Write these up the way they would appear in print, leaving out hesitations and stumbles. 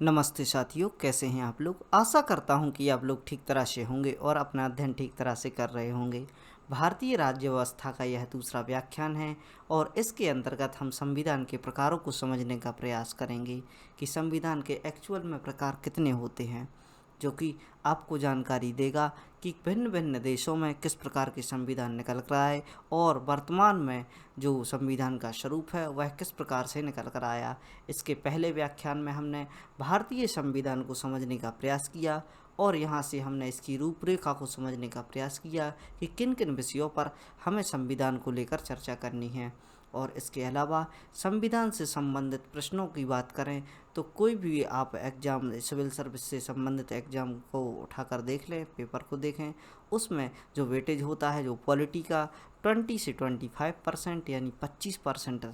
नमस्ते साथियों, कैसे हैं आप लोग। आशा करता हूं कि आप लोग ठीक तरह से होंगे और अपना अध्ययन ठीक तरह से कर रहे होंगे। भारतीय राज्य व्यवस्था का यह दूसरा व्याख्यान है और इसके अंतर्गत हम संविधान के प्रकारों को समझने का प्रयास करेंगे कि संविधान के एक्चुअल में प्रकार कितने होते हैं, जो कि आपको जानकारी देगा कि भिन्न भिन्न देशों में किस प्रकार के संविधान निकल रहा है और वर्तमान में जो संविधान का स्वरूप है वह किस प्रकार से निकल कर आया। इसके पहले व्याख्यान में हमने भारतीय संविधान को समझने का प्रयास किया और यहाँ से हमने इसकी रूपरेखा को समझने का प्रयास किया कि किन किन विषयों पर हमें संविधान को लेकर चर्चा करनी है। और इसके अलावा संविधान से संबंधित प्रश्नों की बात करें तो कोई भी आप एग्ज़ाम सिविल सर्विस से संबंधित एग्ज़ाम को उठाकर देख लें, पेपर को देखें, उसमें जो वेटेज होता है जो पॉलिटी का 20 से 25% यानी 25%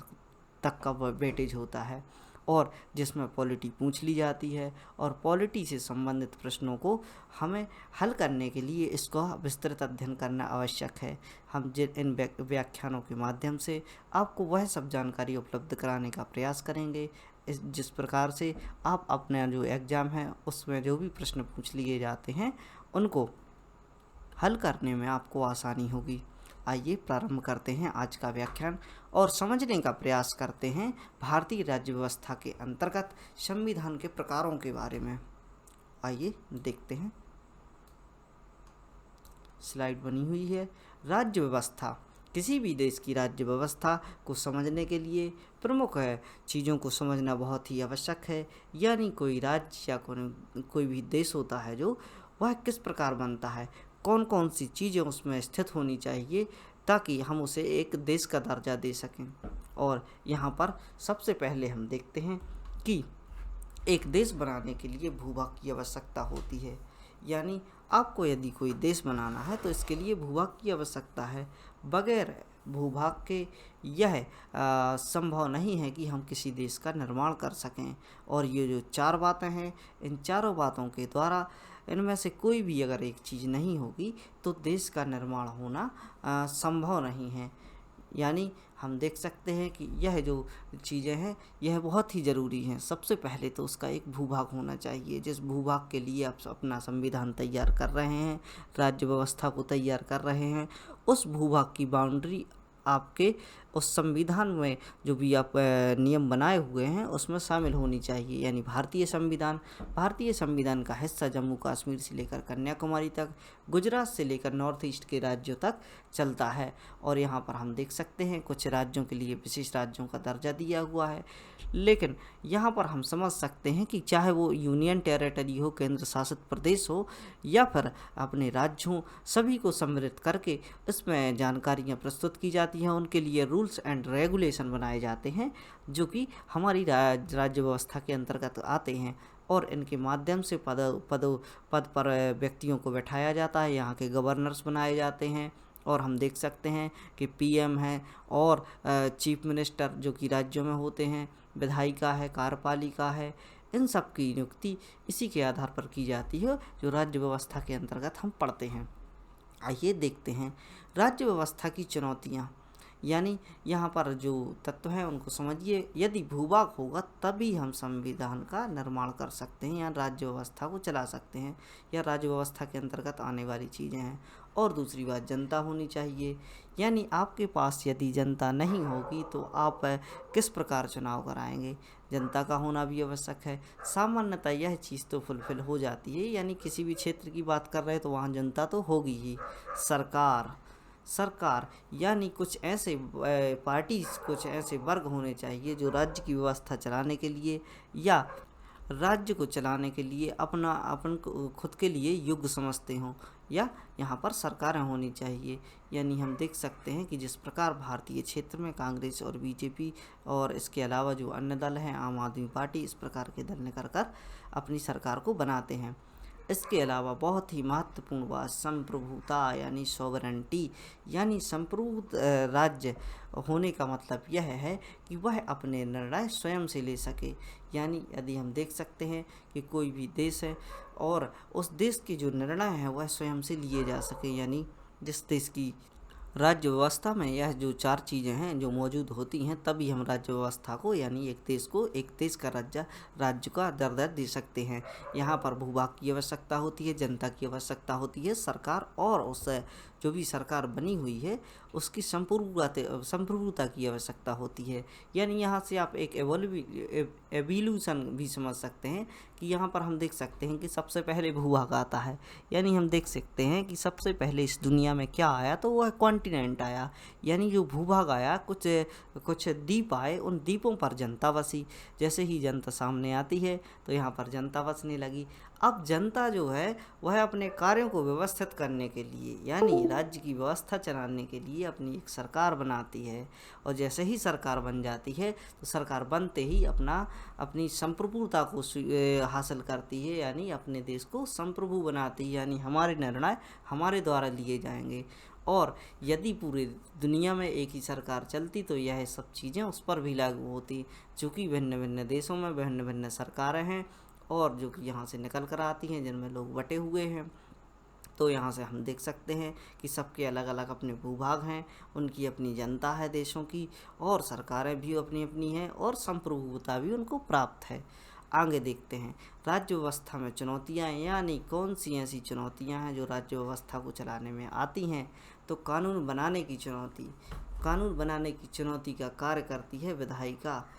तक का वेटेज होता है और जिसमें पॉलिटी पूछ ली जाती है और पॉलिटी से संबंधित प्रश्नों को हमें हल करने के लिए इसका विस्तृत अध्ययन करना आवश्यक है। हम इन व्याख्यानों के माध्यम से आपको वह सब जानकारी उपलब्ध कराने का प्रयास करेंगे जिस प्रकार से आप अपना जो एग्ज़ाम है उसमें जो भी प्रश्न पूछ लिए जाते हैं उनको हल करने में आपको आसानी होगी। आइए प्रारंभ करते हैं आज का व्याख्यान और समझने का प्रयास करते हैं भारतीय राज्य व्यवस्था के अंतर्गत संविधान के प्रकारों के बारे में। आइए देखते हैं, स्लाइड बनी हुई है। राज्य व्यवस्था किसी भी देश की राज्य व्यवस्था को समझने के लिए प्रमुख चीज़ों को समझना बहुत ही आवश्यक है। यानी कोई राज्य या कोई भी देश होता है जो वह किस प्रकार बनता है, कौन कौन सी चीज़ें उसमें स्थित होनी चाहिए ताकि हम उसे एक देश का दर्जा दे सकें। और यहाँ पर सबसे पहले हम देखते हैं कि एक देश बनाने के लिए भूभाग की आवश्यकता होती है। यानी आपको यदि कोई देश बनाना है तो इसके लिए भूभाग की आवश्यकता है। बगैर भूभाग के यह संभव नहीं है कि हम किसी देश का निर्माण कर सकें। और ये जो चार बातें हैं, इन चारों बातों के द्वारा इनमें से कोई भी अगर एक चीज़ नहीं होगी तो देश का निर्माण होना संभव नहीं है। यानी हम देख सकते हैं कि यह जो चीज़ें हैं यह बहुत ही ज़रूरी हैं। सबसे पहले तो उसका एक भूभाग होना चाहिए। जिस भूभाग के लिए आप अपना संविधान तैयार कर रहे हैं, राज्य व्यवस्था को तैयार कर रहे हैं, उस भूभाग की बाउंड्री आपके उस संविधान में जो भी आप नियम बनाए हुए हैं उसमें शामिल होनी चाहिए। यानी भारतीय संविधान का हिस्सा जम्मू कश्मीर से लेकर कन्याकुमारी तक, गुजरात से लेकर नॉर्थ ईस्ट के राज्यों तक चलता है। और यहाँ पर हम देख सकते हैं कुछ राज्यों के लिए विशेष राज्यों का दर्जा दिया हुआ है। लेकिन यहाँ पर हम समझ सकते हैं कि चाहे वो यूनियन टेरिटरी हो, केंद्र शासित प्रदेश हो या फिर अपने राज्य हों, सभी को सम्मिलित करके इसमें जानकारियाँ प्रस्तुत की जाती हैं। उनके लिए रूल्स एंड रेगुलेशन बनाए जाते हैं जो कि हमारी राज्य व्यवस्था के अंतर्गत आते हैं और इनके माध्यम से पद पर व्यक्तियों को बैठाया जाता है। यहाँ के गवर्नर्स बनाए जाते हैं और हम देख सकते हैं कि पीएम है और चीफ मिनिस्टर जो कि राज्यों में होते हैं, विधायिका है, कार्यपालिका है, इन सब की नियुक्ति इसी के आधार पर की जाती है जो राज्य व्यवस्था के अंतर्गत हम पढ़ते हैं। आइए देखते हैं राज्य व्यवस्था की चुनौतियाँ। यानी यहाँ पर जो तत्व हैं उनको समझिए। यदि भूभाग होगा तभी हम संविधान का निर्माण कर सकते हैं या राज्य व्यवस्था को चला सकते हैं या राज्य व्यवस्था के अंतर्गत आने वाली चीज़ें हैं। और दूसरी बात, जनता होनी चाहिए। यानी आपके पास यदि जनता नहीं होगी तो आप किस प्रकार चुनाव कराएंगे। जनता का होना भी आवश्यक है। सामान्यतः यह चीज़ तो फुलफिल हो जाती है। यानी किसी भी क्षेत्र की बात कर रहे हैं तो वहाँ जनता तो होगी ही। सरकार यानी कुछ ऐसे पार्टी, कुछ ऐसे वर्ग होने चाहिए जो राज्य की व्यवस्था चलाने के लिए या राज्य को चलाने के लिए अपन खुद के लिए योग्य समझते हों, या यहाँ पर सरकारें होनी चाहिए। यानी हम देख सकते हैं कि जिस प्रकार भारतीय क्षेत्र में कांग्रेस और बीजेपी और इसके अलावा जो अन्य दल हैं, आम आदमी पार्टी, इस प्रकार के दल निकल कर अपनी सरकार को बनाते हैं। इसके अलावा बहुत ही महत्वपूर्ण बात संप्रभुता यानी सॉवरेंटी, यानी संप्रभुत राज्य होने का मतलब यह है कि वह अपने निर्णय स्वयं से ले सके। यानी यदि हम देख सकते हैं कि कोई भी देश है और उस देश के जो निर्णय हैं वह स्वयं से लिए जा सके। यानी जिस देश की राज्य व्यवस्था में यह जो चार चीज़ें हैं जो मौजूद होती हैं, तभी हम राज्य व्यवस्था को यानी एक देश का राज्य का दर्जा दे सकते हैं। यहाँ पर भूभाग की आवश्यकता होती है, जनता की आवश्यकता होती है, सरकार और उससे जो भी सरकार बनी हुई है उसकी संप्रभुता की आवश्यकता होती है। यानी यहाँ से आप एक एवोल्यूशन भी समझ सकते हैं कि यहाँ पर हम देख सकते हैं कि सबसे पहले भूभाग आता है। यानी हम देख सकते हैं कि सबसे पहले इस दुनिया में क्या आया, तो वह कॉन्टिनेंट आया। यानी जो भूभाग आया, कुछ कुछ द्वीप आए, उन द्वीपों पर जनता बसी। जैसे ही जनता सामने आती है तो यहाँ पर जनता बसने लगी। अब जनता जो है वह अपने कार्यों को व्यवस्थित करने के लिए यानी राज्य की व्यवस्था चलाने के लिए अपनी एक सरकार बनाती है। और जैसे ही सरकार बन जाती है तो सरकार बनते ही अपनी संप्रभुता को हासिल करती है, यानी अपने देश को संप्रभु बनाती है, यानी हमारे निर्णय हमारे द्वारा लिए जाएंगे। और यदि पूरी दुनिया में एक ही सरकार चलती तो यह सब चीज़ें उस पर भी लागू होती। चूँकि भिन्न भिन्न देशों में भिन्न भिन्न सरकारें हैं और जो कि यहाँ से निकल कर आती हैं, जिनमें लोग बटे हुए हैं, तो यहाँ से हम देख सकते हैं कि सबके अलग अलग अपने भूभाग हैं, उनकी अपनी जनता है देशों की, और सरकारें भी अपनी अपनी हैं और संप्रभुता भी उनको प्राप्त है। आगे देखते हैं राज्य व्यवस्था में चुनौतियाँ, यानी कौन सी ऐसी चुनौतियाँ हैं जो राज्य व्यवस्था को चलाने में आती हैं। तो कानून बनाने की चुनौती का कार्य करती है विधायिका,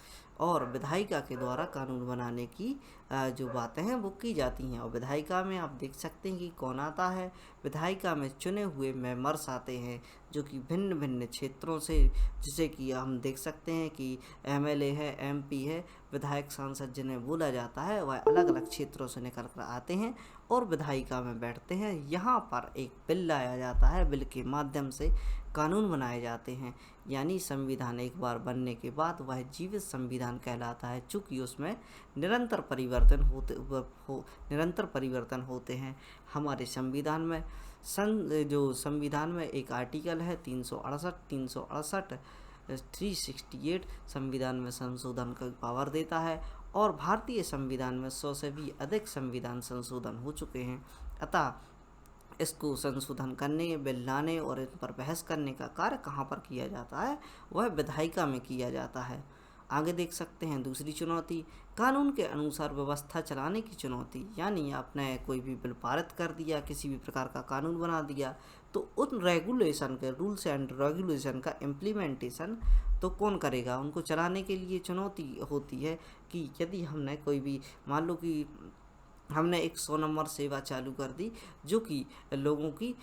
और विधायिका के द्वारा कानून बनाने की जो बातें हैं वो की जाती हैं। और विधायिका में आप देख सकते हैं कि कौन आता है। विधायिका में चुने हुए मेंबर्स आते हैं जो कि भिन्न भिन्न क्षेत्रों से, जैसे कि हम देख सकते हैं कि एमएलए है, एमपी है, विधायक सांसद जिन्हें बोला जाता है, वह अलग अलग क्षेत्रों से निकल कर आते हैं और विधायिका में बैठते हैं। यहाँ पर एक बिल लाया जाता है, बिल के माध्यम से कानून बनाए जाते हैं। यानी संविधान एक बार बनने के बाद वह जीवित संविधान कहलाता है, चूँकि उसमें निरंतर परिवर्तन होते हैं। हमारे संविधान में संविधान में एक आर्टिकल है 368 368 संविधान में संशोधन का पावर देता है, और भारतीय संविधान में 100 से भी अधिक संविधान संशोधन हो चुके हैं। अतः इसको संशोधन करने, बिल लाने और इन पर बहस करने का कार्य कहाँ पर किया जाता है, वह विधायिका में किया जाता है। आगे देख सकते हैं दूसरी चुनौती, कानून के अनुसार व्यवस्था चलाने की चुनौती। यानी आपने कोई भी बिल पारित कर दिया, किसी भी प्रकार का कानून बना दिया, तो उन रेगुलेशन के रूल्स एंड रेगुलेशन का इम्प्लीमेंटेशन तो कौन करेगा। उनको चलाने के लिए चुनौती होती है कि यदि हमने कोई भी, मान लो कि हमने एक 100 नंबर सेवा चालू कर दी, जो कि लोगों की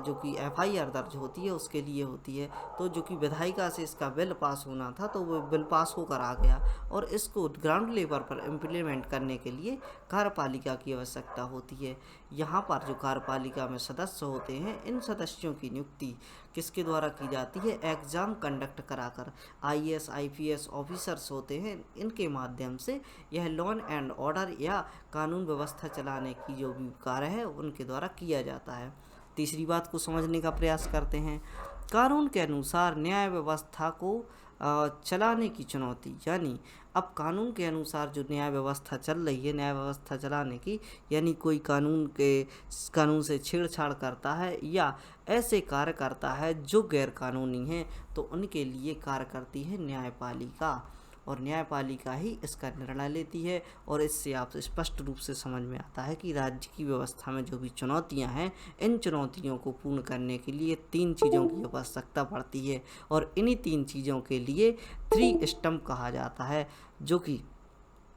जो कि एफआईआर दर्ज होती है उसके लिए होती है। तो जो कि विधायिका से इसका बिल पास होना था, तो वो बिल पास होकर आ गया, और इसको ग्राउंड लेवल पर इम्प्लीमेंट करने के लिए कार्यपालिका की आवश्यकता होती है। यहाँ पर जो कार्यपालिका में सदस्य होते हैं, इन सदस्यों की नियुक्ति किसके द्वारा की जाती है, एग्ज़ाम कंडक्ट कराकर आईएएस आईपीएस ऑफिसर्स होते हैं, इनके माध्यम से यह लॉ एंड ऑर्डर या कानून व्यवस्था चलाने की जो भी कार्य है उनके द्वारा किया जाता है। तीसरी बात को समझने का प्रयास करते हैं, कानून के अनुसार न्याय व्यवस्था को चलाने की चुनौती। यानी अब कानून के अनुसार जो न्याय व्यवस्था चल रही है, न्याय व्यवस्था चलाने की, यानी कोई कानून से छेड़छाड़ करता है या ऐसे कार्य करता है जो गैर कानूनी हैं, तो उनके लिए कार्य करती है न्यायपालिका, और न्यायपालिका ही इसका निर्णय लेती है। और इससे आप स्पष्ट रूप से समझ में आता है कि राज्य की व्यवस्था में जो भी चुनौतियां हैं, इन चुनौतियों को पूर्ण करने के लिए 3 चीज़ों की आवश्यकता पड़ती है, और इन्हीं 3 चीज़ों के लिए 3 स्टंप कहा जाता है, जो कि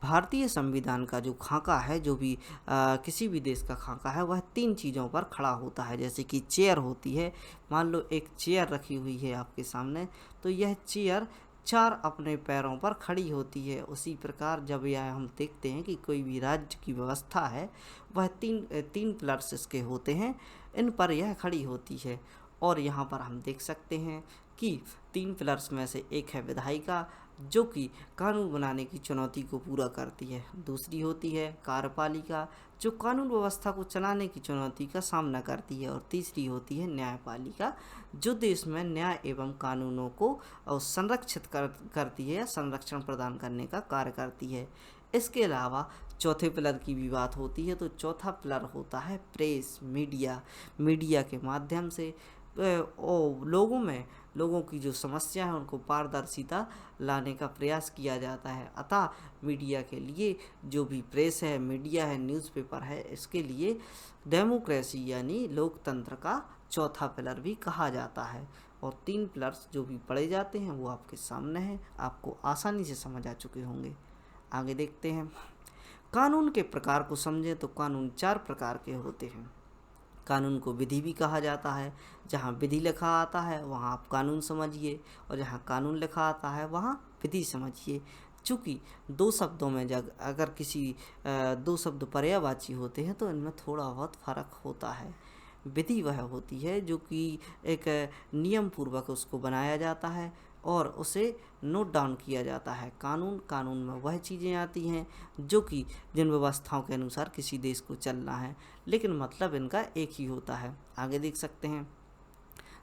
भारतीय संविधान का जो खाका है, जो भी किसी भी देश का खाका है, वह 3 चीज़ों पर खड़ा होता है। जैसे कि चेयर होती है, मान लो एक चेयर रखी हुई है आपके सामने, तो यह चेयर 4 अपने पैरों पर खड़ी होती है। उसी प्रकार जब यह हम देखते हैं कि कोई भी राज्य की व्यवस्था है, वह तीन पिलर्स इसके होते हैं, इन पर यह खड़ी होती है। और यहाँ पर हम देख सकते हैं कि 3 पिलर्स में से एक है विधायिका, जो कि कानून बनाने की चुनौती को पूरा करती है। दूसरी होती है कार्यपालिका, जो कानून व्यवस्था को चलाने की चुनौती का सामना करती है। और तीसरी होती है न्यायपालिका, जो देश में न्याय एवं कानूनों को संरक्षित करती है या संरक्षण प्रदान करने का कार्य करती है। इसके अलावा चौथे पिलर की भी बात होती है, तो चौथा पिलर होता है प्रेस, मीडिया के माध्यम से लोगों की जो समस्या है उनको पारदर्शिता लाने का प्रयास किया जाता है। अतः मीडिया के लिए, जो भी प्रेस है, मीडिया है, न्यूज़पेपर है, इसके लिए डेमोक्रेसी यानी लोकतंत्र का चौथा पिलर भी कहा जाता है। और 3 पिलर्स जो भी पढ़े जाते हैं वो आपके सामने हैं, आपको आसानी से समझ आ चुके होंगे। आगे देखते हैं। कानून के प्रकार को समझें तो कानून 4 प्रकार के होते हैं। कानून को विधि भी कहा जाता है। जहाँ विधि लिखा आता है वहाँ आप कानून समझिए, और जहाँ कानून लिखा आता है वहाँ विधि समझिए। चूँकि 2 शब्दों में अगर किसी 2 शब्द पर्यायवाची होते हैं तो इनमें थोड़ा बहुत फ़र्क होता है। विधि वह होती है जो कि एक नियम पूर्वक उसको बनाया जाता है और उसे नोट डाउन किया जाता है। कानून में वह चीज़ें आती हैं जो कि जिन व्यवस्थाओं के अनुसार किसी देश को चलना है, लेकिन मतलब इनका एक ही होता है। आगे देख सकते हैं।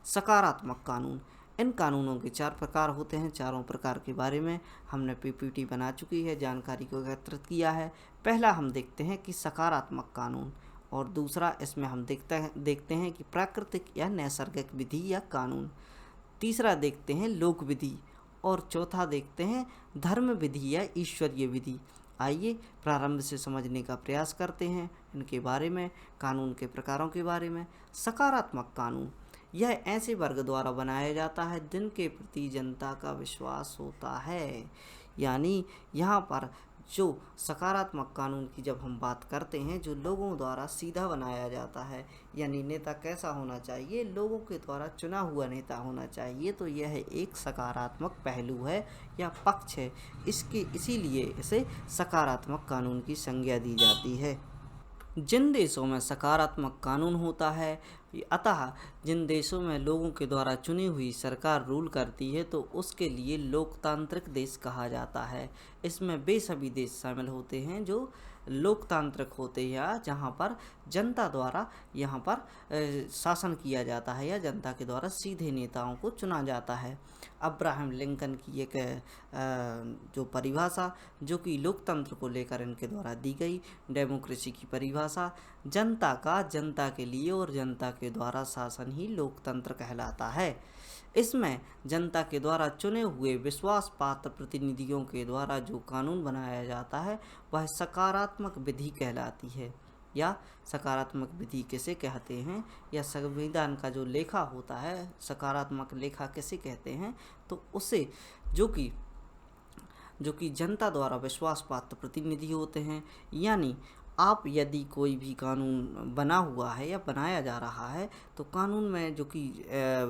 सकारात्मक कानून। इन कानूनों के 4 प्रकार होते हैं। चारों प्रकार के बारे में हमने पीपीटी बना चुकी है, जानकारी को एकत्रित किया है। पहला हम देखते हैं कि सकारात्मक कानून, और दूसरा इसमें हम देखते हैं कि प्राकृतिक या नैसर्गिक विधि या कानून। तीसरा देखते हैं लोक विधि, और चौथा देखते हैं धर्म विधि या ईश्वरीय विधि। आइए प्रारंभ से समझने का प्रयास करते हैं इनके बारे में, कानून के प्रकारों के बारे में। सकारात्मक कानून, यह ऐसे वर्ग द्वारा बनाया जाता है जिनके प्रति जनता का विश्वास होता है। यानी यहाँ पर जो सकारात्मक कानून की जब हम बात करते हैं, जो लोगों द्वारा सीधा बनाया जाता है, यानी नेता कैसा होना चाहिए, लोगों के द्वारा चुना हुआ नेता होना चाहिए, तो यह एक सकारात्मक पहलू है या पक्ष है। इसीलिए इसे सकारात्मक कानून की संज्ञा दी जाती है। जिन देशों में सकारात्मक कानून होता है, अतः जिन देशों में लोगों के द्वारा चुनी हुई सरकार रूल करती है, तो उसके लिए लोकतांत्रिक देश कहा जाता है। इसमें वे सभी देश शामिल होते हैं जो लोकतांत्रिक होते हैं, या जहाँ पर जनता द्वारा यहाँ पर शासन किया जाता है या जनता के द्वारा सीधे नेताओं को चुना जाता है। अब्राहम लिंकन की एक जो परिभाषा जो कि लोकतंत्र को लेकर इनके द्वारा दी गई, डेमोक्रेसी की परिभाषा, जनता के लिए और जनता के द्वारा शासन ही लोकतंत्र कहलाता है। इसमें जनता के द्वारा चुने हुए विश्वास पात्र प्रतिनिधियों के द्वारा जो कानून बनाया जाता है वह सकारात्मक विधि कहलाती है। या सकारात्मक विधि किसे कहते हैं, या संविधान का जो लेखा होता है, सकारात्मक लेखा किसे कहते हैं, तो उसे जो कि जनता द्वारा विश्वास पात्र प्रतिनिधि होते हैं। यानी आप यदि कोई भी कानून बना हुआ है या बनाया जा रहा है, तो कानून में जो कि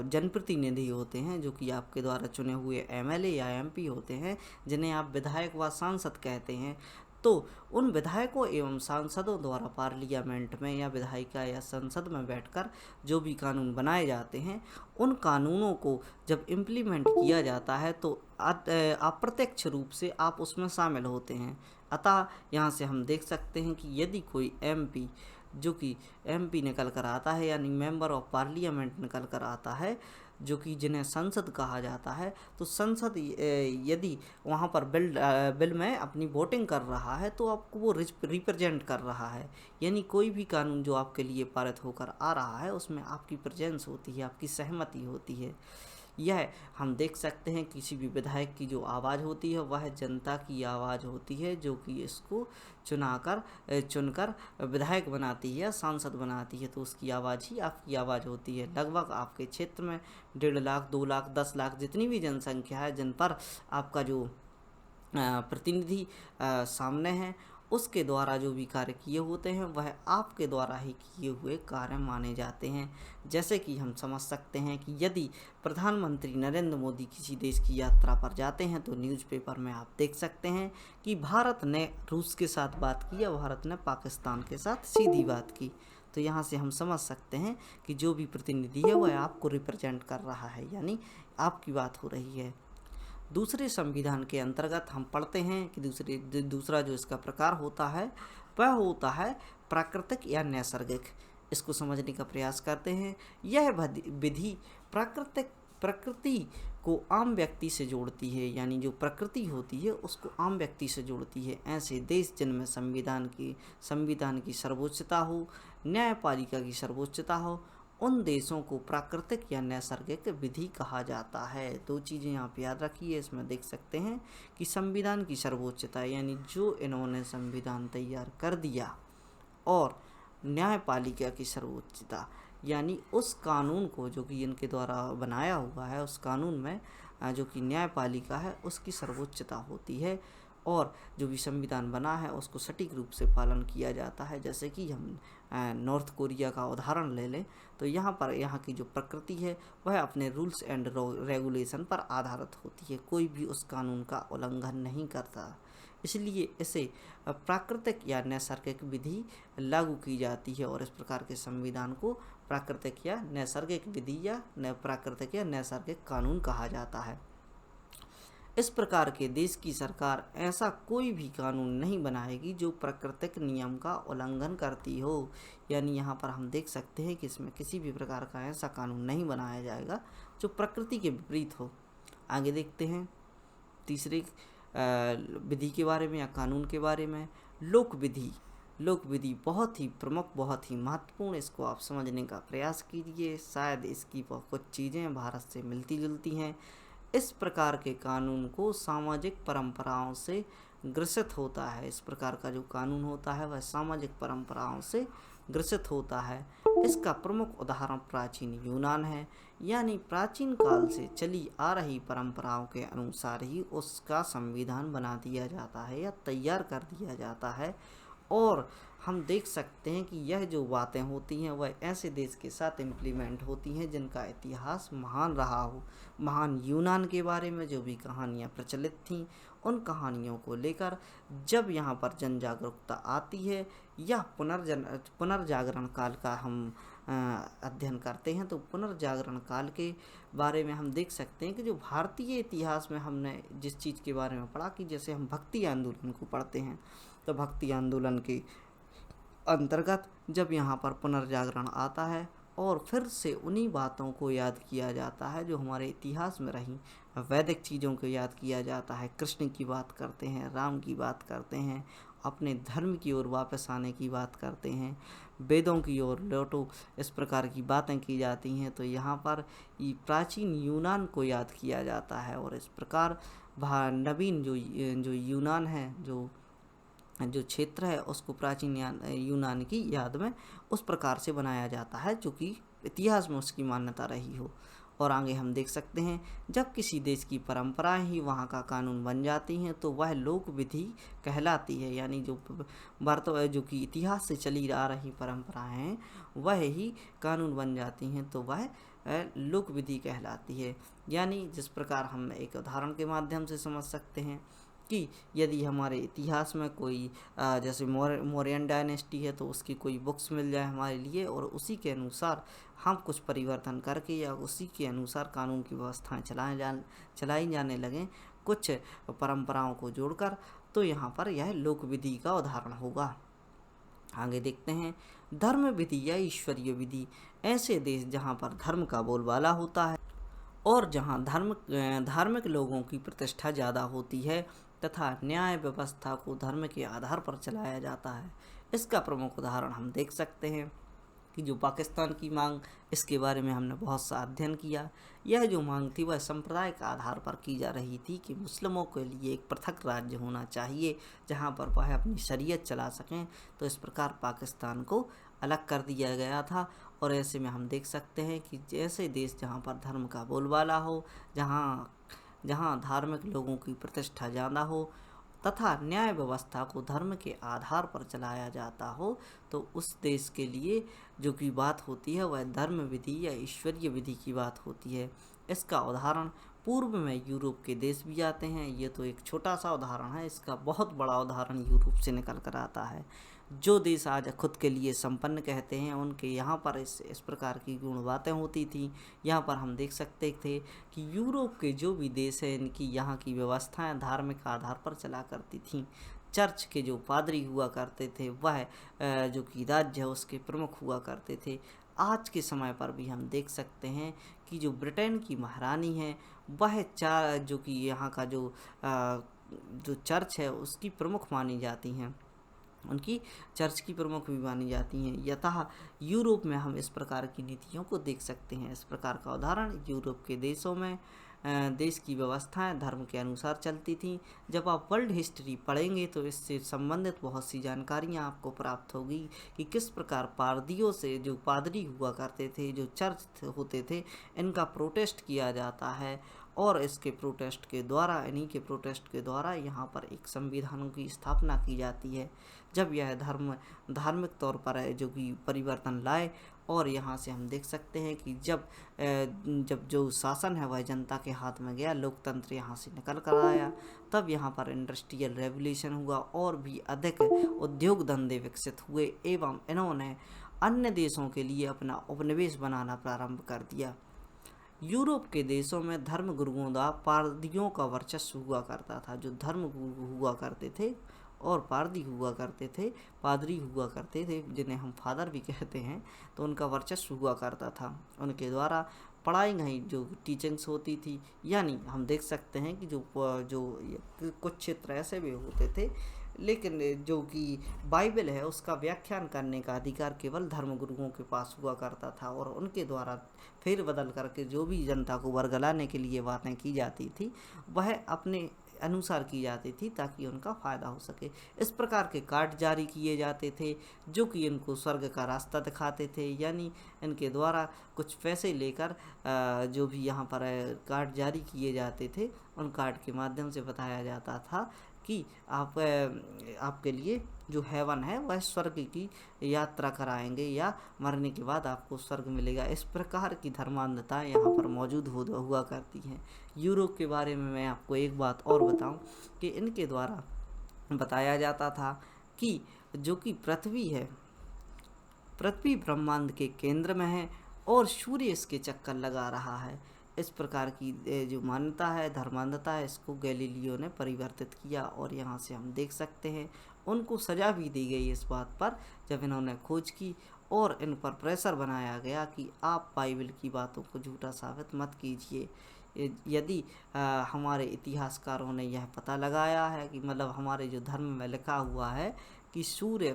जनप्रतिनिधि होते हैं, जो कि आपके द्वारा चुने हुए एमएलए या एमपी होते हैं, जिन्हें आप विधायक व सांसद कहते हैं, तो उन विधायकों एवं सांसदों द्वारा पार्लियामेंट में या विधायिका या संसद में बैठकर जो भी कानून बनाए जाते हैं, उन कानूनों को जब इम्प्लीमेंट किया जाता है तो अप्रत्यक्ष रूप से आप उसमें शामिल होते हैं। अतः यहाँ से हम देख सकते हैं कि यदि कोई एमपी जो कि एमपी निकल कर आता है, यानी मेंबर ऑफ पार्लियामेंट निकल कर आता है, जो कि जिन्हें संसद कहा जाता है, तो संसद यदि वहाँ पर बिल में अपनी वोटिंग कर रहा है तो आपको वो रिप्रेजेंट कर रहा है। यानी कोई भी कानून जो आपके लिए पारित होकर आ रहा है उसमें आपकी प्रेजेंस होती है, आपकी सहमति होती है। यह हम देख सकते हैं किसी भी विधायक की जो आवाज़ होती है वह जनता की आवाज़ होती है, जो कि इसको चुनकर विधायक बनाती है या सांसद बनाती है, तो उसकी आवाज़ ही आपकी आवाज़ होती है। लगभग आपके क्षेत्र में 1.5 लाख, 2 लाख, 10 लाख जितनी भी जनसंख्या है, जिन पर आपका जो प्रतिनिधि सामने है, उसके द्वारा जो भी कार्य किए होते हैं वह आपके द्वारा ही किए हुए कार्य माने जाते हैं। जैसे कि हम समझ सकते हैं कि यदि प्रधानमंत्री नरेंद्र मोदी किसी देश की यात्रा पर जाते हैं तो न्यूज़पेपर में आप देख सकते हैं कि भारत ने रूस के साथ बात की या भारत ने पाकिस्तान के साथ सीधी बात की। तो यहाँ से हम समझ सकते हैं कि जो भी प्रतिनिधि है वह आपको रिप्रेजेंट कर रहा है, यानी आपकी बात हो रही है। दूसरे संविधान के अंतर्गत हम पढ़ते हैं कि दूसरा जो इसका प्रकार होता है वह होता है प्राकृतिक या नैसर्गिक। इसको समझने का प्रयास करते हैं। यह विधि प्रकृति को आम व्यक्ति से जोड़ती है, यानी जो प्रकृति होती है उसको आम व्यक्ति से जोड़ती है। ऐसे देश जिनमें संविधान की सर्वोच्चता हो, न्यायपालिका की सर्वोच्चता हो उन देशों को प्राकृतिक या नैसर्गिक विधि कहा जाता है। दो चीज़ें आप याद रखिए, इसमें देख सकते हैं कि संविधान की सर्वोच्चता यानी जो इन्होंने संविधान तैयार कर दिया, और न्यायपालिका की सर्वोच्चता यानी उस कानून को जो कि इनके द्वारा बनाया हुआ है, उस कानून में जो कि न्यायपालिका है उसकी सर्वोच्चता होती है, और जो भी संविधान बना है उसको सटीक रूप से पालन किया जाता है। जैसे कि हम नॉर्थ कोरिया का उदाहरण ले लें, तो यहाँ पर यहाँ की जो प्रकृति है वह अपने रूल्स एंड रेगुलेशन पर आधारित होती है, कोई भी उस कानून का उल्लंघन नहीं करता, इसलिए इसे प्राकृतिक या नैसर्गिक विधि लागू की जाती है, और इस प्रकार के संविधान को प्राकृतिक या नैसर्गिक विधि या प्राकृतिक या नैसर्गिक कानून कहा जाता है। इस प्रकार के देश की सरकार ऐसा कोई भी कानून नहीं बनाएगी जो प्राकृतिक नियम का उल्लंघन करती हो, यानी यहाँ पर हम देख सकते हैं कि इसमें किसी भी प्रकार का ऐसा कानून नहीं बनाया जाएगा जो प्रकृति के विपरीत हो। आगे देखते हैं तीसरे विधि के बारे में या कानून के बारे में, लोक विधि। लोक विधि बहुत ही प्रमुख, बहुत ही महत्वपूर्ण, इसको आप समझने का प्रयास कीजिए, शायद इसकी कुछ चीज़ें भारत से मिलती जुलती हैं। इस प्रकार के कानून को सामाजिक परंपराओं से ग्रसित होता है। इस प्रकार का जो कानून होता है वह सामाजिक परंपराओं से ग्रसित होता है। इसका प्रमुख उदाहरण प्राचीन यूनान है, यानी प्राचीन काल से चली आ रही परंपराओं के अनुसार ही उसका संविधान बना दिया जाता है या तैयार कर दिया जाता है। और हम देख सकते हैं कि यह जो बातें होती हैं वह ऐसे देश के साथ इम्प्लीमेंट होती हैं जिनका इतिहास महान रहा हो। महान यूनान के बारे में जो भी कहानियाँ प्रचलित थीं, उन कहानियों को लेकर जब यहाँ पर जन जागरूकता आती है या पुनर्जागरण काल का हम अध्ययन करते हैं, तो पुनर्जागरण काल के बारे में हम देख सकते हैं कि जो भारतीय इतिहास में हमने जिस चीज़ के बारे में पढ़ा कि जैसे हम भक्ति आंदोलन को पढ़ते हैं, तो भक्ति आंदोलन के अंतर्गत जब यहाँ पर पुनर्जागरण आता है और फिर से उन्हीं बातों को याद किया जाता है जो हमारे इतिहास में रही, वैदिक चीज़ों को याद किया जाता है, कृष्ण की बात करते हैं, राम की बात करते हैं, अपने धर्म की ओर वापस आने की बात करते हैं, वेदों की ओर लौटो, इस प्रकार की बातें की जाती हैं। तो यहाँ पर प्राचीन यूनान को याद किया जाता है, और इस प्रकार नवीन जो यूनान है, जो क्षेत्र है, उसको प्राचीन यूनान की याद में उस प्रकार से बनाया जाता है जो कि इतिहास में उसकी मान्यता रही हो। और आगे हम देख सकते हैं जब किसी देश की परंपराएं ही वहाँ का कानून बन जाती हैं तो वह लोक विधि कहलाती है, यानी जो कि इतिहास से चली आ रही परंपराएं हैं वह ही कानून बन जाती हैं, तो वह लोक विधि कहलाती है। यानी जिस प्रकार हम एक उदाहरण के माध्यम से समझ सकते हैं कि यदि हमारे इतिहास में कोई जैसे मौर्यन डायनेस्टी है तो उसकी कोई बुक्स मिल जाए हमारे लिए, और उसी के अनुसार हम कुछ परिवर्तन करके या उसी के अनुसार कानून की व्यवस्थाएं चलाई जाने लगें कुछ परंपराओं को जोड़कर, तो यहाँ पर यह लोक विधि का उदाहरण होगा। आगे देखते हैं धर्म विधि या ईश्वरीय विधि। ऐसे देश जहाँ पर धर्म का बोलबाला होता है और जहाँ धार्मिक लोगों की प्रतिष्ठा ज़्यादा होती है तथा न्याय व्यवस्था को धर्म के आधार पर चलाया जाता है। इसका प्रमुख उदाहरण हम देख सकते हैं कि जो पाकिस्तान की मांग, इसके बारे में हमने बहुत सा अध्ययन किया। यह जो मांग थी वह संप्रदाय के आधार पर की जा रही थी कि मुस्लिमों के लिए एक पृथक राज्य होना चाहिए जहां पर वह अपनी शरीयत चला सकें। तो इस प्रकार पाकिस्तान को अलग कर दिया गया था। और ऐसे में हम देख सकते हैं कि जैसे देश जहाँ पर धर्म का बोलबाला हो, जहाँ धार्मिक लोगों की प्रतिष्ठा ज़्यादा हो तथा न्याय व्यवस्था को धर्म के आधार पर चलाया जाता हो, तो उस देश के लिए जो की बात होती है वह धर्म विधि या ईश्वरीय विधि की बात होती है। इसका उदाहरण पूर्व में यूरोप के देश भी आते हैं। ये तो एक छोटा सा उदाहरण है, इसका बहुत बड़ा उदाहरण यूरोप से निकल कर आता है। जो देश आज खुद के लिए संपन्न कहते हैं उनके यहाँ पर इस प्रकार की गुण बातें होती थी। यहाँ पर हम देख सकते थे कि यूरोप के जो भी देश हैं इनकी यहाँ की व्यवस्थाएं धार्मिक आधार पर चला करती थीं। चर्च के जो पादरी हुआ करते थे वह जो कि राज्य है उसके प्रमुख हुआ करते थे। आज के समय पर भी हम देख सकते हैं कि जो ब्रिटेन की महारानी है वह जो कि यहाँ का जो चर्च है उसकी प्रमुख मानी जाती हैं। उनकी चर्च की प्रमुख भी मानी जाती हैं। यतः यूरोप में हम इस प्रकार की नीतियों को देख सकते हैं। इस प्रकार का उदाहरण यूरोप के देशों में देश की व्यवस्थाएं धर्म के अनुसार चलती थीं। जब आप वर्ल्ड हिस्ट्री पढ़ेंगे तो इससे संबंधित बहुत सी जानकारियां आपको प्राप्त होगी कि किस प्रकार पारदियों से, जो पादरी हुआ करते थे, जो चर्च होते थे, इनका प्रोटेस्ट किया जाता है और इसके प्रोटेस्ट के द्वारा, इन्हीं के प्रोटेस्ट के द्वारा यहाँ पर एक संविधानों की स्थापना की जाती है। जब यह धार्मिक तौर पर है जो कि परिवर्तन लाए, और यहाँ से हम देख सकते हैं कि जब जो शासन है वह जनता के हाथ में गया, लोकतंत्र यहाँ से निकल कर आया, तब यहाँ पर इंडस्ट्रियल रेवोल्यूशन हुआ और भी अधिक उद्योग धंधे विकसित हुए एवं इन्होंने अन्य देशों के लिए अपना उपनिवेश बनाना प्रारंभ कर दिया। यूरोप के देशों में धर्म गुरुओं द्वारा पारदियों का वर्चस्व हुआ करता था। जो धर्म गुरु हुआ करते थे और पारदी हुआ करते थे, पादरी हुआ करते थे, जिन्हें हम फादर भी कहते हैं, तो उनका वर्चस्व हुआ करता था। उनके द्वारा पढ़ाई गई जो टीचिंग्स होती थी, यानी हम देख सकते हैं कि जो कुछ क्षेत्र ऐसे भी होते थे, लेकिन जो कि बाइबल है उसका व्याख्यान करने का अधिकार केवल धर्म गुरुओं के पास हुआ करता था और उनके द्वारा फेर बदल करके जो भी जनता को वर्गलाने के लिए बातें की जाती थी वह अपने अनुसार की जाती थी ताकि उनका फ़ायदा हो सके। इस प्रकार के कार्ड जारी किए जाते थे जो कि इनको स्वर्ग का रास्ता दिखाते थे, यानी इनके द्वारा कुछ पैसे लेकर जो भी यहाँ पर कार्ड जारी किए जाते थे, उन कार्ड के माध्यम से बताया जाता था कि आपके लिए जो हेवन है वह स्वर्ग की यात्रा कराएंगे या मरने के बाद आपको स्वर्ग मिलेगा। इस प्रकार की धर्मांधताएँ यहाँ पर मौजूद हुआ करती हैं। यूरोप के बारे में मैं आपको एक बात और बताऊं कि इनके द्वारा बताया जाता था कि जो कि पृथ्वी है, पृथ्वी ब्रह्मांड के केंद्र में है और सूर्य इसके चक्कर लगा रहा है। इस प्रकार की जो मान्यता है, धर्मांधता है, इसको गैलीलियो ने परिवर्तित किया और यहाँ से हम देख सकते हैं उनको सज़ा भी दी गई इस बात पर जब इन्होंने खोज की और इन पर प्रेशर बनाया गया कि आप बाइबल की बातों को झूठा साबित मत कीजिए। यदि हमारे इतिहासकारों ने यह पता लगाया है कि मतलब हमारे जो धर्म में लिखा हुआ है कि सूर्य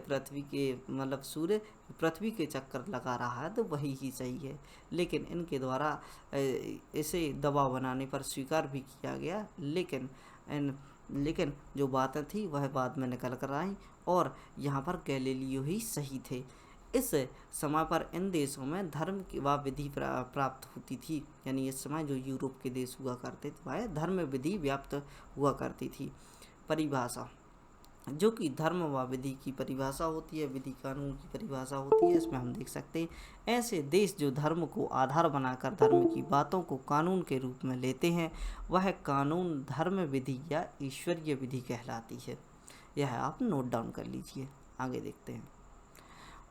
पृथ्वी के चक्कर लगा रहा है तो वही ही सही है, लेकिन इनके द्वारा इसे दबाव बनाने पर स्वीकार भी किया गया। लेकिन जो बातें थी वह बाद में निकल कर आई और यहाँ पर गैलीलियो ही सही थे। इस समय पर इन देशों में धर्म की व विधि प्राप्त होती थी, यानी इस समय जो यूरोप के देश हुआ करते थे वह धर्म विधि व्याप्त हुआ करती थी। परिभाषा, जो कि धर्म व विधि की परिभाषा होती है, विधि कानून की परिभाषा होती है, इसमें हम देख सकते हैं ऐसे देश जो धर्म को आधार बनाकर धर्म की बातों को कानून के रूप में लेते हैं वह कानून धर्म विधि या ईश्वरीय विधि कहलाती है। यह आप नोट डाउन कर लीजिए। आगे देखते हैं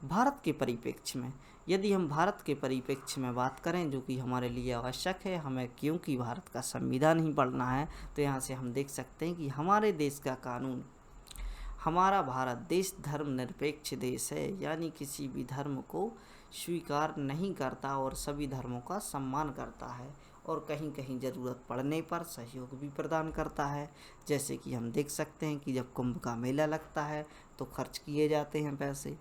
भारत के परिप्रेक्ष्य में। यदि हम भारत के परिप्रेक्ष्य में बात करें जो कि हमारे लिए आवश्यक है, हमें क्योंकि भारत का संविधान ही पढ़ना है, तो यहाँ से हम देख सकते हैं कि हमारे देश का कानून, हमारा भारत देश धर्मनिरपेक्ष देश है, यानी किसी भी धर्म को स्वीकार नहीं करता और सभी धर्मों का सम्मान करता है और कहीं कहीं ज़रूरत पड़ने पर सहयोग भी प्रदान करता है। जैसे कि हम देख सकते हैं कि जब कुंभ का मेला लगता है तो खर्च किए जाते हैं पैसे,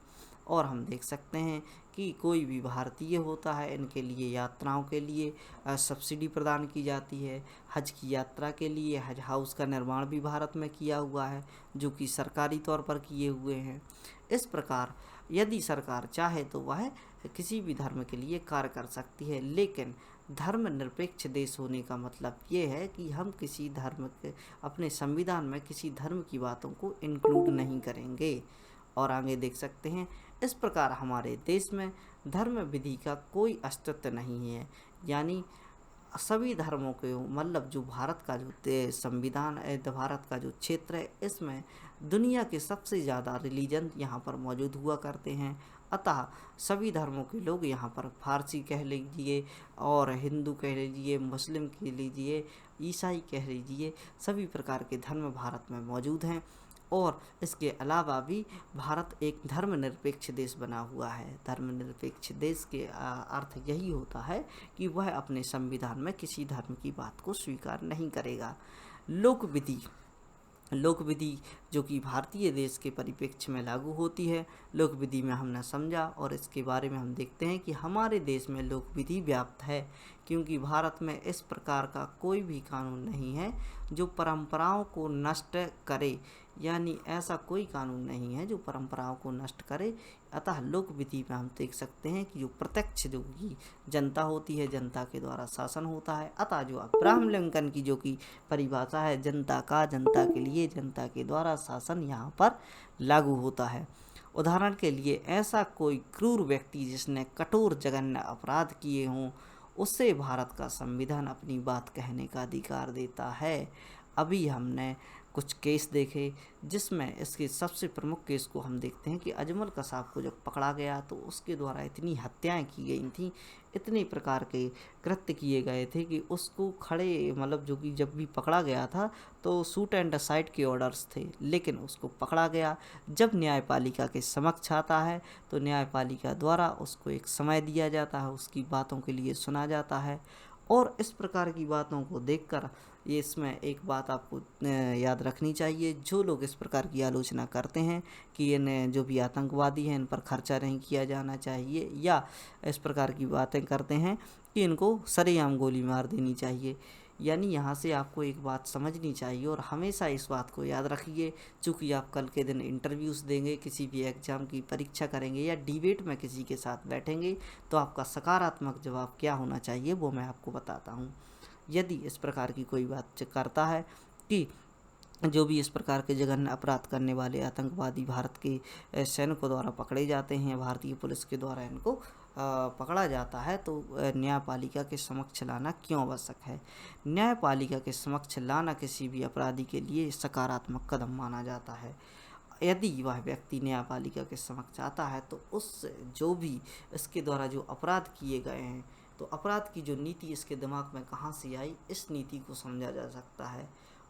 और हम देख सकते हैं कि कोई भी भारतीय होता है इनके लिए यात्राओं के लिए सब्सिडी प्रदान की जाती है। हज की यात्रा के लिए हज हाउस का निर्माण भी भारत में किया हुआ है जो कि सरकारी तौर पर किए हुए हैं। इस प्रकार यदि सरकार चाहे तो वह किसी भी धर्म के लिए कार्य कर सकती है, लेकिन धर्मनिरपेक्ष देश होने का मतलब ये है कि हम किसी धर्म के अपने संविधान में किसी धर्म की बातों को इंक्लूड नहीं करेंगे। और आगे देख सकते हैं इस प्रकार हमारे देश में धर्म विधि का कोई अस्तित्व नहीं है, यानी सभी धर्मों के मतलब जो भारत का जो संविधान है, भारत का जो क्षेत्र है, इसमें दुनिया के सबसे ज़्यादा रिलीजन यहाँ पर मौजूद हुआ करते हैं। अतः सभी धर्मों के लोग यहाँ पर फारसी कह लीजिए और हिंदू कह लीजिए, मुस्लिम कह लीजिए, ईसाई कह लीजिए, सभी प्रकार के धर्म भारत में मौजूद हैं। और इसके अलावा भी भारत एक धर्मनिरपेक्ष देश बना हुआ है। धर्मनिरपेक्ष देश के अर्थ यही होता है कि वह अपने संविधान में किसी धर्म की बात को स्वीकार नहीं करेगा। लोक विधि, लोक विधि जो कि भारतीय देश के परिप्रेक्ष्य में लागू होती है। लोक विधि में हमने समझा और इसके बारे में हम देखते हैं कि हमारे देश में लोक विधि व्याप्त है, क्योंकि भारत में इस प्रकार का कोई भी कानून नहीं है जो परंपराओं को नष्ट करे, यानी ऐसा कोई कानून नहीं है जो परंपराओं को नष्ट करे। अतः लोक विधि में हम देख सकते हैं कि जो प्रत्यक्ष जो कि जनता होती है, जनता के द्वारा शासन होता है। अतः जो अब्राहम लिंकन की जो कि परिभाषा है जनता का, जनता के लिए, जनता के द्वारा शासन यहाँ पर लागू होता है। उदाहरण के लिए ऐसा कोई क्रूर व्यक्ति जिसने कठोर जघन्य अपराध किए हों, उससे भारत का संविधान अपनी बात कहने का अधिकार देता है। अभी हमने कुछ केस देखे जिसमें इसके सबसे प्रमुख केस को हम देखते हैं कि अजमल कसाब को जब पकड़ा गया तो उसके द्वारा इतनी हत्याएं की गई थी, इतने प्रकार के कृत्य किए गए थे कि उसको खड़े मतलब जो कि जब भी पकड़ा गया था तो शूट एंड साइट के ऑर्डर्स थे, लेकिन उसको पकड़ा गया। जब न्यायपालिका के समक्ष आता है तो न्यायपालिका द्वारा उसको एक समय दिया जाता है, उसकी बातों के लिए सुना जाता है। और इस प्रकार की बातों को देखकर ये इसमें एक बात आपको याद रखनी चाहिए, जो लोग इस प्रकार की आलोचना करते हैं कि इन्हें जो भी आतंकवादी हैं इन पर खर्चा नहीं किया जाना चाहिए, या इस प्रकार की बातें करते हैं कि इनको सरेआम गोली मार देनी चाहिए, यानी यहाँ से आपको एक बात समझनी चाहिए और हमेशा इस बात को याद रखिए। चूँकि आप कल के दिन इंटरव्यूज़ देंगे, किसी भी एग्ज़ाम की परीक्षा करेंगे या डिबेट में किसी के साथ बैठेंगे, तो आपका सकारात्मक जवाब क्या होना चाहिए वो मैं आपको बताता हूँ। यदि इस प्रकार की कोई बात करता है कि जो भी इस प्रकार के जघन्य अपराध करने वाले आतंकवादी भारत के सैनिकों द्वारा पकड़े जाते हैं, भारतीय पुलिस के द्वारा इनको पकड़ा जाता है, तो न्यायपालिका के समक्ष लाना क्यों आवश्यक है। न्यायपालिका के समक्ष लाना किसी भी अपराधी के लिए सकारात्मक कदम माना जाता है। यदि वह व्यक्ति न्यायपालिका के समक्ष आता है तो उस जो भी इसके द्वारा जो अपराध किए गए हैं, तो अपराध की जो नीति इसके दिमाग में कहाँ से आई, इस नीति को समझा जा सकता है।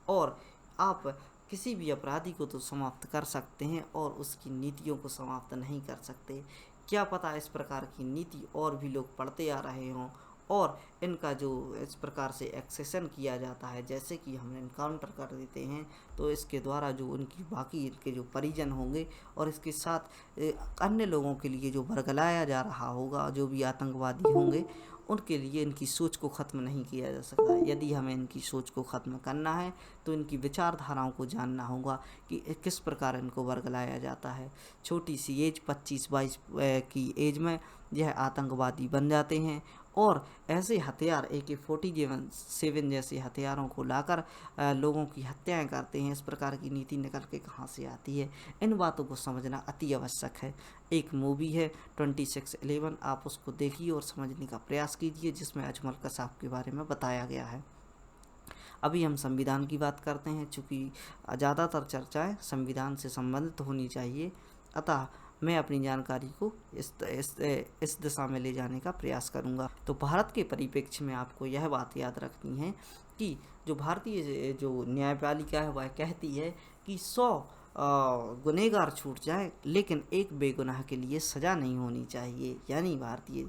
और आप किसी भी अपराधी को तो समाप्त कर सकते हैं और उसकी नीतियों को समाप्त नहीं कर सकते। क्या पता इस प्रकार की नीति और भी लोग पढ़ते आ रहे हों और इनका जो इस प्रकार से एक्सेशन किया जाता है, जैसे कि हम इनकाउंटर कर देते हैं, तो इसके द्वारा जो उनकी बाकी इनके जो परिजन होंगे और इसके साथ अन्य लोगों के लिए जो बरगलाया जा रहा होगा, जो भी आतंकवादी होंगे, उनके लिए इनकी सोच को ख़त्म नहीं किया जा सकता। यदि हमें इनकी सोच को ख़त्म करना है तो इनकी विचारधाराओं को जानना होगा कि किस प्रकार इनको वर्गलाया जाता है। छोटी सी एज 25-22 की एज में यह आतंकवादी बन जाते हैं और ऐसे हथियार AK-47 जैसे हथियारों को लाकर लोगों की हत्याएं करते हैं। इस प्रकार की नीति निकल के कहाँ से आती है, इन बातों को समझना अति आवश्यक है। एक मूवी है 2611, आप उसको देखिए और समझने का प्रयास कीजिए, जिसमें अजमल कसाब के बारे में बताया गया है। अभी हम संविधान की बात करते हैं। चूँकि ज़्यादातर चर्चाएं संविधान से संबंधित होनी चाहिए, अतः मैं अपनी जानकारी को इस दिशा में ले जाने का प्रयास करूंगा। तो भारत के परिप्रेक्ष्य में आपको यह बात याद रखनी है कि जो भारतीय जो न्यायपालिका है वह कहती है कि 100 गुनहगार छूट जाए, लेकिन एक बेगुनाह के लिए सज़ा नहीं होनी चाहिए। यानी भारतीय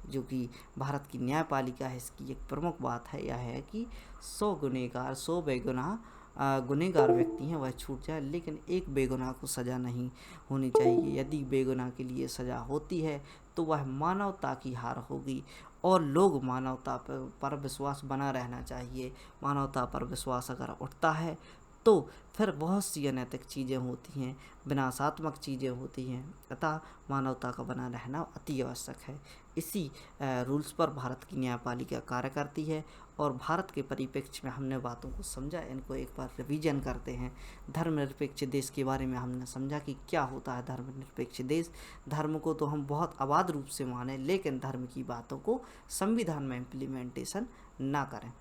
जो कि भारत की न्यायपालिका है, इसकी एक प्रमुख बात है यह है कि 100 गुनहगार, 100 बेगुनाह गुनहगार व्यक्ति हैं वह छूट जाए, लेकिन एक बेगुनाह को सज़ा नहीं होनी चाहिए। यदि बेगुनाह के लिए सज़ा होती है तो वह मानवता की हार होगी और लोग मानवता पर विश्वास बना रहना चाहिए। मानवता पर विश्वास अगर उठता है तो फिर बहुत सी अनैतिक चीज़ें होती हैं, विनाशात्मक चीज़ें होती हैं, अतः मानवता का बना रहना अति आवश्यक है। इसी रूल्स पर भारत की न्यायपालिका कार्य करती है और भारत के परिप्रेक्ष्य में हमने बातों को समझा। इनको एक बार रिवीजन करते हैं। धर्मनिरपेक्ष देश के बारे में हमने समझा कि क्या होता है धर्मनिरपेक्ष देश। धर्म को तो हम बहुत अबाध रूप से माने, लेकिन धर्म की बातों को संविधान में इम्प्लीमेंटेशन ना करें।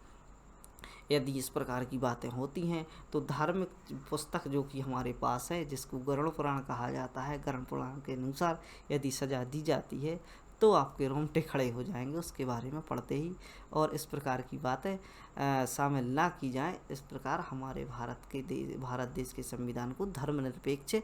यदि इस प्रकार की बातें होती हैं तो धार्मिक पुस्तक जो कि हमारे पास है, जिसको गरुड़ पुराण कहा जाता है, गरुड़ पुराण के अनुसार यदि सज़ा दी जाती है तो आपके रोंगटे खड़े हो जाएंगे उसके बारे में पढ़ते ही। और इस प्रकार की बातें शामिल ना की जाएं। इस प्रकार हमारे भारत देश के संविधान को धर्मनिरपेक्ष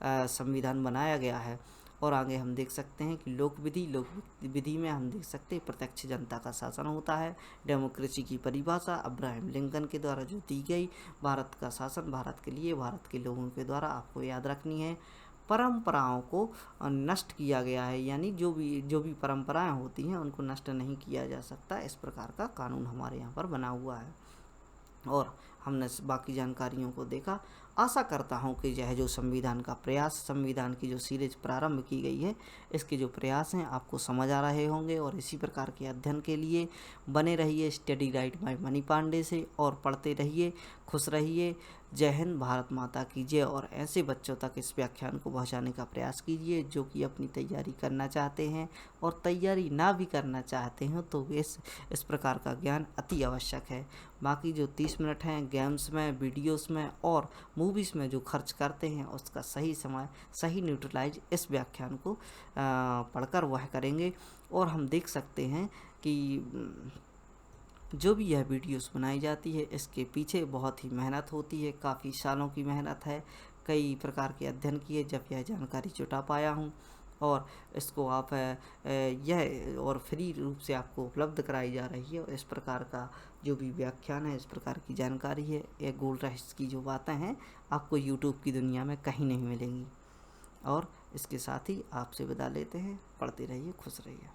संविधान बनाया गया है। और आगे हम देख सकते हैं कि लोक विधि में हम देख सकते हैं प्रत्यक्ष जनता का शासन होता है। डेमोक्रेसी की परिभाषा अब्राहम लिंकन के द्वारा जो दी गई, भारत का शासन भारत के लिए, भारत के लोगों के द्वारा, आपको याद रखनी है। परंपराओं को नष्ट किया गया है, यानी जो भी परंपराएं होती हैं उनको नष्ट नहीं किया जा सकता, इस प्रकार का कानून हमारे यहाँ पर बना हुआ है। और हमने बाकी जानकारियों को देखा। आशा करता हूँ कि यह जो संविधान का प्रयास, संविधान की जो सीरीज प्रारंभ की गई है, इसके जो प्रयास हैं आपको समझ आ रहे होंगे, और इसी प्रकार के अध्ययन के लिए बने रहिए study right by Mani Pandey से, और पढ़ते रहिए, खुश रहिए। जय हिंद, भारत माता की जय। और ऐसे बच्चों तक इस व्याख्यान को पहुंचाने का प्रयास कीजिए जो कि अपनी तैयारी करना चाहते हैं, और तैयारी ना भी करना चाहते हो तो इस प्रकार का ज्ञान अति आवश्यक है। बाकी जो 30 मिनट हैं गेम्स में, वीडियोस में और मूवीज़ में जो खर्च करते हैं, उसका सही समय, सही न्यूट्रलाइज इस व्याख्यान को पढ़कर वह करेंगे। और हम देख सकते हैं कि जो भी यह वीडियोस बनाई जाती है, इसके पीछे बहुत ही मेहनत होती है, काफ़ी सालों की मेहनत है, कई प्रकार के अध्ययन किए जब यह जानकारी जुटा पाया हूँ। और इसको आप यह और फ्री रूप से आपको उपलब्ध कराई जा रही है। और इस प्रकार का जो भी व्याख्यान है, इस प्रकार की जानकारी है, ये गोल्ड रश की जो बातें हैं आपको यूट्यूब की दुनिया में कहीं नहीं मिलेंगी। और इसके साथ ही आपसे विदा लेते हैं। पढ़ते रहिए, खुश रहिए।